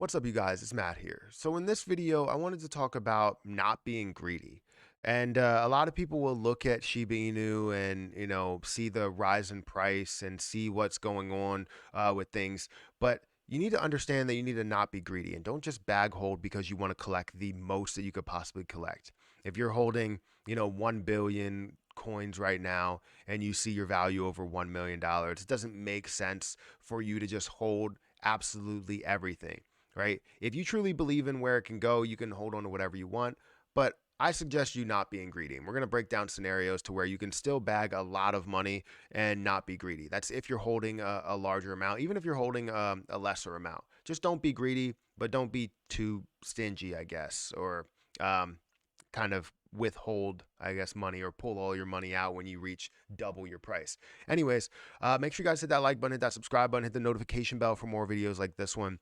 What's up, you guys? It's Matt here. So in this video, I wanted to talk about not being greedy. And a lot of people will look at Shiba Inu and, see the rise in price and see what's going on with things. But you need to understand that you need to not be greedy and don't just bag hold because you want to collect the most that you could possibly collect. If you're holding, 1 billion coins right now and you see your value over $1 million, it doesn't make sense for you to just hold absolutely everything, right? If you truly believe in where it can go, you can hold on to whatever you want. But I suggest you not being greedy. And we're going to break down scenarios to where you can still bag a lot of money and not be greedy. That's if you're holding a larger amount, even if you're holding a lesser amount. Just don't be greedy, but don't be too stingy, I guess, or um, kind of withhold, I guess, money or pull all your money out when you reach double your price. Anyways, make sure you guys hit that like button, hit that subscribe button, hit the notification bell for more videos like this one.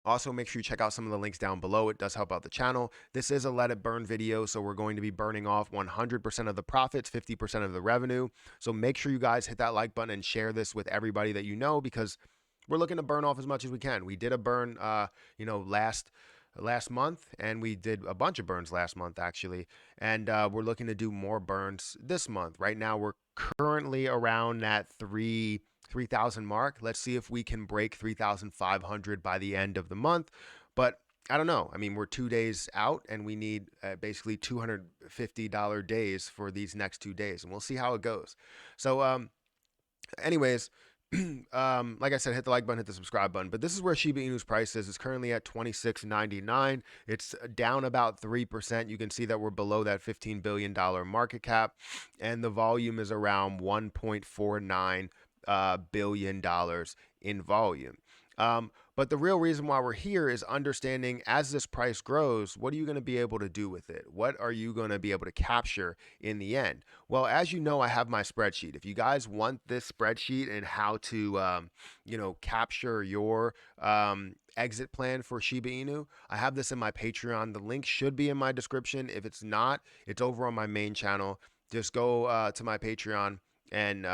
Also, make sure you check out some of the links down below. It does help out the channel. This is a let it burn video, so we're going to be burning off 100% of the profits, 50% of the revenue. So make sure you guys hit that like button and share this with everybody that you know, because we're looking to burn off as much as we can. We did a burn, last month, and we did a bunch of burns last month actually, and we're looking to do more burns this month. Right now, we're currently around that 3,000 mark. Let's see if we can break 3,500 by the end of the month. But I don't know. I mean, we're 2 days out and we need basically $250 days for these next 2 days, and we'll see how it goes. So, anyways, like I said, hit the like button, hit the subscribe button. But this is where Shiba Inu's price is. It's currently at $26.99. It's down about 3%. You can see that we're below that $15 billion market cap, and the volume is around $1.49 billion in volume. But the real reason why we're here is understanding, as this price grows, what are you going to be able to do with it? What are you going to be able to capture in the end? Well, as you know, I have my spreadsheet. If you guys want this spreadsheet and how to, capture your exit plan for Shiba Inu, I have this in my Patreon. The link should be in my description. If it's not, it's over on my main channel. Just go to my Patreon, and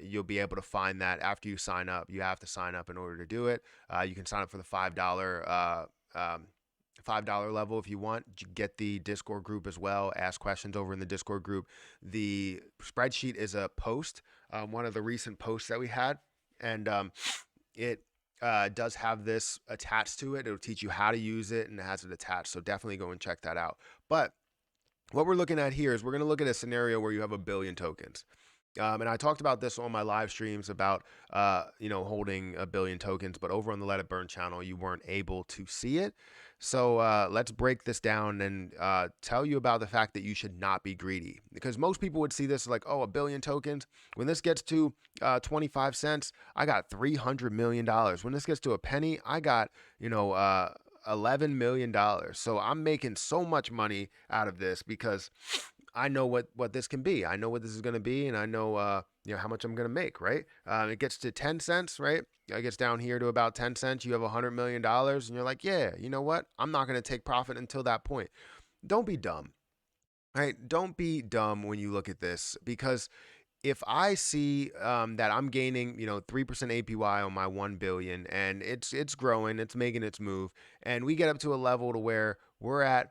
you'll be able to find that after you sign up. You have to sign up in order to do it. You can sign up for the $5 level if you want. Get the Discord group as well. Ask questions over in the Discord group. The spreadsheet is a post, one of the recent posts that we had, and it does have this attached to it. It'll teach you how to use it, and it has it attached. So definitely go and check that out. But what we're looking at here is we're going to look at a scenario where you have 1 billion tokens. And I talked about this on my live streams about, holding 1 billion tokens, but over on the Let It Burn channel, you weren't able to see it. So let's break this down and tell you about the fact that you should not be greedy, because most people would see this like, oh, 1 billion tokens. When this gets to 25 cents, I got $300 million. When this gets to a penny, I got, $11 million. So I'm making so much money out of this because I know what this can be. I know what this is going to be, and I know how much I'm going to make. Right? It gets to 10 cents. Right? It gets down here to about 10 cents. You have $100 million, and you're like, yeah, you know what? I'm not going to take profit until that point. Don't be dumb. Right? Don't be dumb when you look at this, because if I see that I'm gaining, 3% APY on my 1 billion, and it's growing, it's making its move, and we get up to a level to where we're at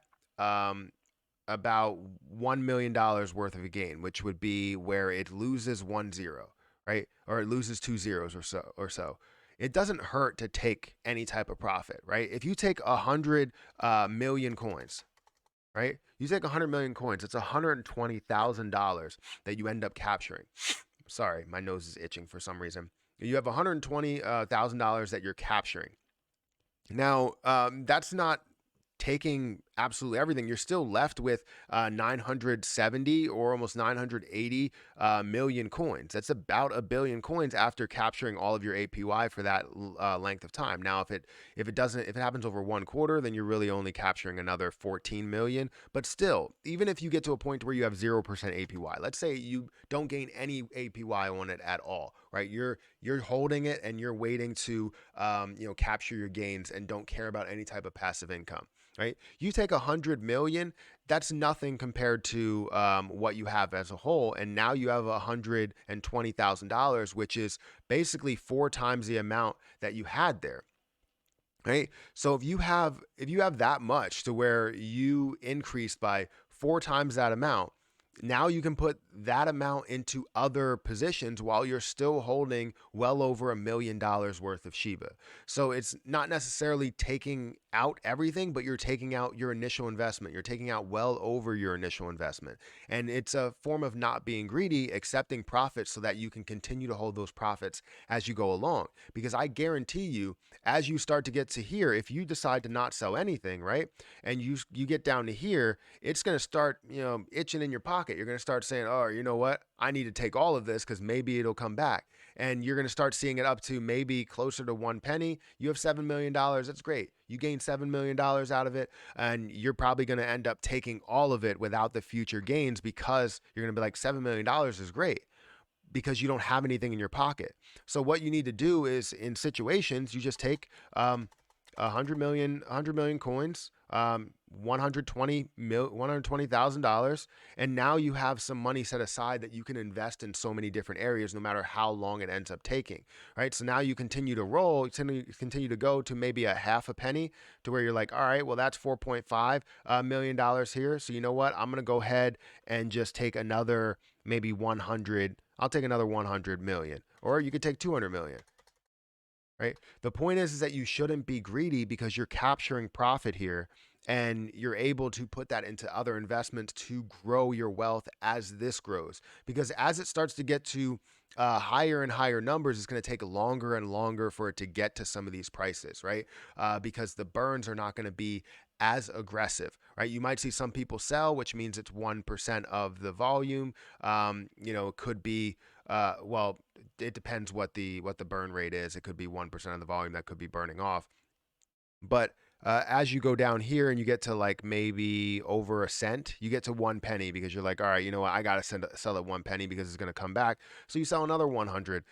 about $1 million worth of a gain, which would be where it loses 1 0, right? Or it loses 2 zeros or so. It doesn't hurt to take any type of profit, right? If you take 100 million coins, right? You take 100 million coins, it's $120,000 that you end up capturing. Sorry, my nose is itching for some reason. You have $120,000 that you're capturing. Now, that's not taking absolutely everything. You're still left with 970 or almost 980 million coins. That's about 1 billion coins after capturing all of your APY for that length of time. Now, if it happens over 1 quarter, then you're really only capturing another 14 million. But still, even if you get to a point where you have 0% APY, let's say you don't gain any APY on it at all, right? You're holding it and you're waiting to capture your gains and don't care about any type of passive income. Right? You take 100 million, that's nothing compared to what you have as a whole. And now you have $120,000, which is basically 4 times the amount that you had there. right? So if you have that much to where you increased by 4 times that amount, now you can put that amount into other positions while you're still holding well over $1 million worth of Shiba. So it's not necessarily taking out everything, but you're taking out your initial investment. You're taking out well over your initial investment. And it's a form of not being greedy, accepting profits so that you can continue to hold those profits as you go along. Because I guarantee you, as you start to get to here, if you decide to not sell anything, right? And you get down to here, it's going to start, itching in your pocket. You're going to start saying, "Oh, you know what? I need to take all of this cuz maybe it'll come back." And you're going to start seeing it up to maybe closer to 1 penny. You have $7 million. That's great. You gain $7 million out of it, and you're probably going to end up taking all of it without the future gains because you're going to be like, $7 million is great because you don't have anything in your pocket. So what you need to do is, in situations, you just take 100 million coins, 120,000 dollars, and now you have some money set aside that you can invest in so many different areas, no matter how long it ends up taking. Right. So now you continue to roll, continue to go to maybe a half a penny, to where you're like, all right, well, that's $4.5 million here. So you know what? I'm gonna go ahead and just take another maybe 100. I'll take another 100 million, or you could take 200 million. Right. The point is that you shouldn't be greedy because you're capturing profit here, and you're able to put that into other investments to grow your wealth as this grows. Because as it starts to get to higher and higher numbers, it's going to take longer and longer for it to get to some of these prices, right? Because the burns are not going to be as aggressive, right? You might see some people sell, which means it's 1% of the volume. It could be, well, it depends what the burn rate is. It could be 1% of the volume that could be burning off. But as you go down here and you get to like maybe over a cent, you get to 1 penny because you're like, all right, you know what? I got to sell at 1 penny because it's going to come back. So you sell another 100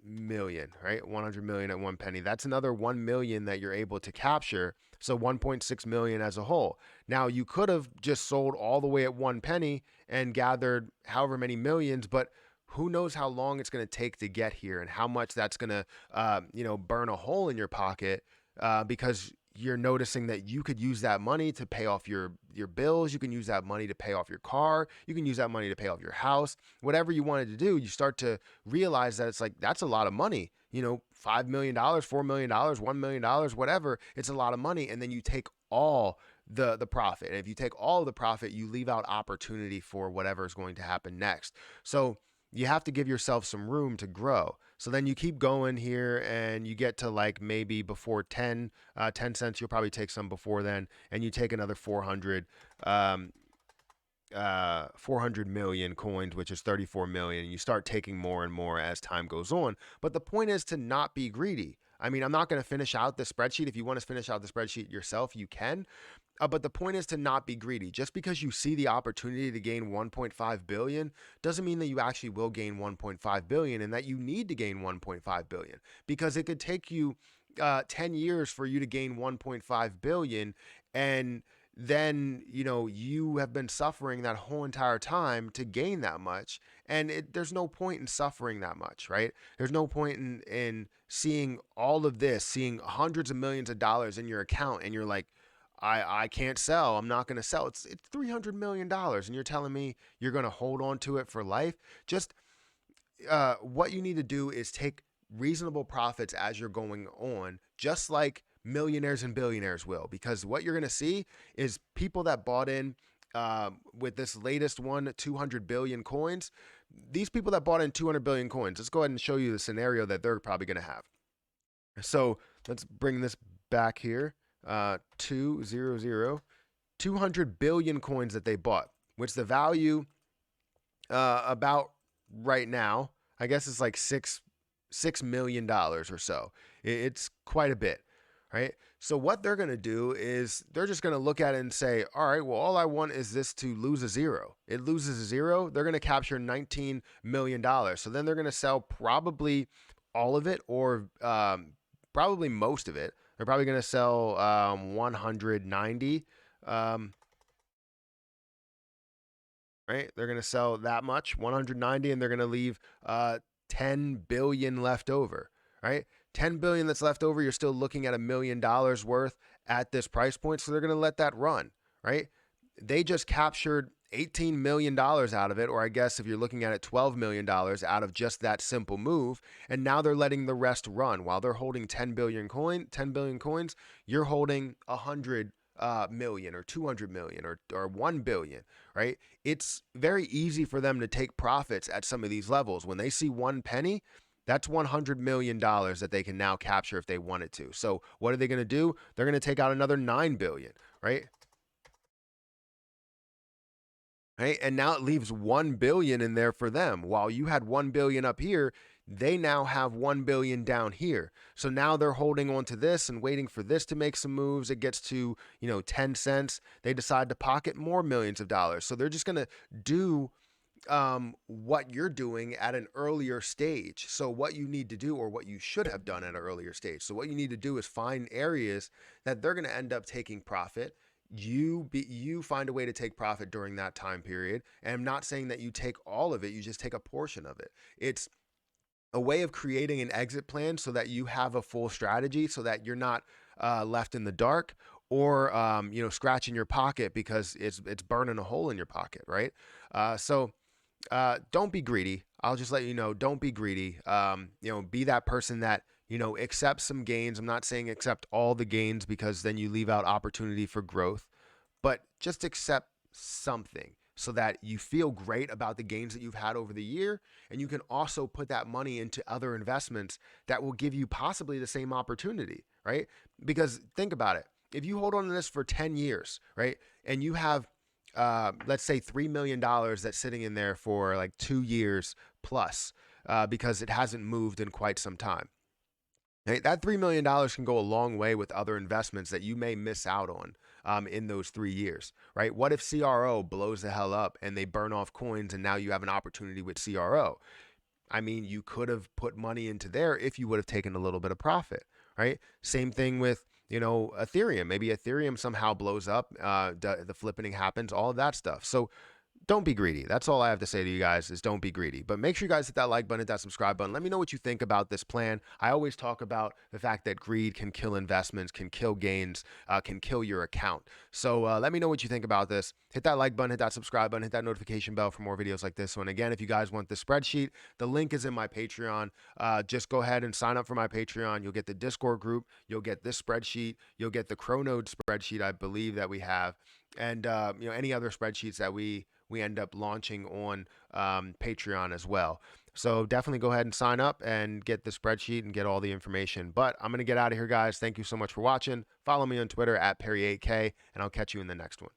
million, right? 100 million at 1 penny. That's another 1 million that you're able to capture. So 1.6 million as a whole. Now you could have just sold all the way at 1 penny and gathered however many millions, but who knows how long it's going to take to get here and how much that's going to, burn a hole in your pocket, because you're noticing that you could use that money to pay off your bills. You can use that money to pay off your car. You can use that money to pay off your house. Whatever you wanted to do, you start to realize that it's like, that's a lot of money. $5 million, $4 million, $1 million, whatever. It's a lot of money, and then you take all the profit. And if you take all of the profit, you leave out opportunity for whatever is going to happen next. So you have to give yourself some room to grow. So then you keep going here and you get to like maybe before 10 cents. You'll probably take some before then, and you take another 400 million coins, which is 34 million. You start taking more and more as time goes on. But the point is to not be greedy. I mean, I'm not going to finish out the spreadsheet. If you want to finish out the spreadsheet yourself, you can. But the point is to not be greedy. Just because you see the opportunity to gain 1.5 billion doesn't mean that you actually will gain 1.5 billion and that you need to gain 1.5 billion, because it could take you 10 years for you to gain 1.5 billion. And then, you have been suffering that whole entire time to gain that much. And there's no point in suffering that much, right? There's no point in seeing all of this, seeing hundreds of millions of dollars in your account, and you're like, I can't sell. I'm not going to sell. It's $300 million, and you're telling me you're going to hold on to it for life. Just what you need to do is take reasonable profits as you're going on, just like millionaires and billionaires will. Because what you're going to see is people that bought in with this latest one, 200 billion coins. These people that bought in 200 billion coins, let's go ahead and show you the scenario that they're probably going to have. So let's bring this back here. 200 billion coins that they bought, which the value about right now, I guess it's like $6 million or so. It's quite a bit, right? So what they're going to do is they're just going to look at it and say, all right, well, all I want is this to lose a zero. It loses a zero. They're going to capture $19 million. So then they're going to sell probably all of it, or probably most of it. They're probably going to sell 190, right? They're going to sell that much, 190, and they're going to leave 10 billion left over, right? 10 billion that's left over, you're still looking at $1 million worth at this price point. So they're going to let that run, right? They just captured $18 million out of it, or I guess if you're looking at it, $12 million out of just that simple move. And now they're letting the rest run. While they're holding 10 billion coins, you're holding 100 million or 200 million or 1 billion, right? It's very easy for them to take profits at some of these levels. When they see 1 penny, that's $100 million that they can now capture if they wanted to. So what are they going to do? They're going to take out another 9 billion, right? Right? And now it leaves 1 billion in there for them. While you had 1 billion up here, they now have 1 billion down here. So now they're holding on to this and waiting for this to make some moves. It gets to, 10 cents. They decide to pocket more millions of dollars. So they're just going to do what you're doing at an earlier stage. So what you need to do, or what you should have done at an earlier stage. So what you need to do is find areas that they're going to end up taking profit. You find a way to take profit during that time period. And I'm not saying that you take all of it, you just take a portion of it. It's a way of creating an exit plan so that you have a full strategy, so that you're not left in the dark, or scratching your pocket because it's burning a hole in your pocket, right? So don't be greedy. I'll just let you know, don't be greedy. Be that person that, accept some gains. I'm not saying accept all the gains, because then you leave out opportunity for growth, but just accept something so that you feel great about the gains that you've had over the year. And you can also put that money into other investments that will give you possibly the same opportunity, right? Because think about it. If you hold on to this for 10 years, right, and you have let's say $3 million that's sitting in there for like 2 years plus, because it hasn't moved in quite some time. Right? That $3 million can go a long way with other investments that you may miss out on in those 3 years, right? What if CRO blows the hell up and they burn off coins, and now you have an opportunity with CRO? I mean, you could have put money into there if you would have taken a little bit of profit, right? Same thing with, Ethereum. Maybe Ethereum somehow blows up, the flipping happens, all of that stuff. So don't be greedy. That's all I have to say to you guys, is don't be greedy. But make sure you guys hit that like button, hit that subscribe button. Let me know what you think about this plan. I always talk about the fact that greed can kill investments, can kill gains, can kill your account. So let me know what you think about this. Hit that like button, hit that subscribe button, hit that notification bell for more videos like this one. Again, if you guys want the spreadsheet, the link is in my Patreon. Just go ahead and sign up for my Patreon. You'll get the Discord group. You'll get this spreadsheet. You'll get the Chronode spreadsheet, I believe, that we have. And any other spreadsheets that we end up launching on Patreon as well. So definitely go ahead and sign up and get the spreadsheet and get all the information. But I'm going to get out of here, guys. Thank you so much for watching. Follow me on Twitter at Perry8K, and I'll catch you in the next one.